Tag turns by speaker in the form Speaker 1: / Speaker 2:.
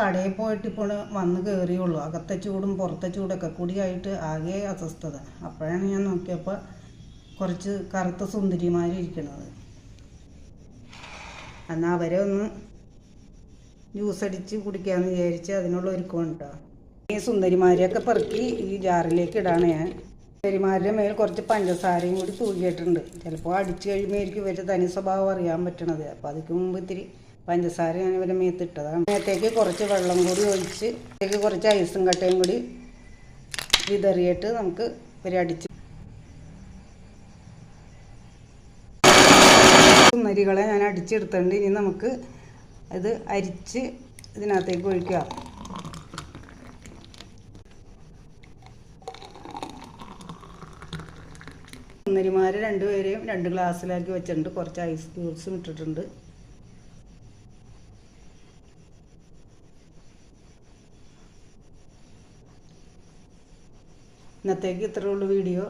Speaker 1: കടയിൽ പോയിട്ട് ഇപ്പോൾ വന്ന് കയറിയുള്ളൂ. അകത്തെ ചൂടും പുറത്തെ ചൂടൊക്കെ കൂടിയായിട്ട് ആകെ അസ്വസ്ഥത. അപ്പോഴാണ് ഞാൻ നോക്കിയപ്പോൾ കുറച്ച് കറുത്ത സുന്ദരിമാരിരിക്കണത്. എന്നാൽ അവരെ ഒന്ന് ജ്യൂസ് അടിച്ച് കുടിക്കാമെന്ന് വിചാരിച്ച് അതിനുള്ള ഒരുക്കമാണ് കേട്ടോ. ഈ സുന്ദരിമാരെയൊക്കെ പെറുക്കി ഈ ജാറിലേക്ക് ഇടാണ് ഞാൻ. സുന്ദരിമാരുടെ മേൽ കുറച്ച് പഞ്ചസാരയും കൂടി തൂകിയിട്ടുണ്ട്. ചിലപ്പോൾ അടിച്ച് കഴിയുമ്പോഴേക്കും ഇവരുടെ തനി സ്വഭാവം അറിയാൻ പറ്റണത്. അപ്പോൾ അതിക്ക് മുമ്പ് ഇത്തിരി പഞ്ചസാര ഞാൻ ഇവരെ മേത്തിട്ടതാണ്. മേത്തേക്ക് കുറച്ച് വെള്ളം കൂടി ഒഴിച്ച് അതിലേക്ക് കുറച്ച് ഐസും കട്ടയും കൂടി വിതറിയിട്ട് നമുക്ക് ഇവരെ അടിച്ച് സുന്ദരികളെ ഞാൻ അടിച്ചെടുത്തിട്ടുണ്ട്. ഇനി നമുക്ക് ഇത് അരിച്ച് ഇതിനകത്തേക്ക് ഒഴിക്കുക. സുന്ദരിമാർ രണ്ടുപേരെയും 2 ഗ്ലാസ്സിലാക്കി വെച്ചിട്ടുണ്ട്. കുറച്ച് ഐസ് ക്യൂബ്സും ഇട്ടിട്ടുണ്ട്. ഇന്നത്തേക്ക് ഇത്രയേ ഉള്ളൂ വീഡിയോ.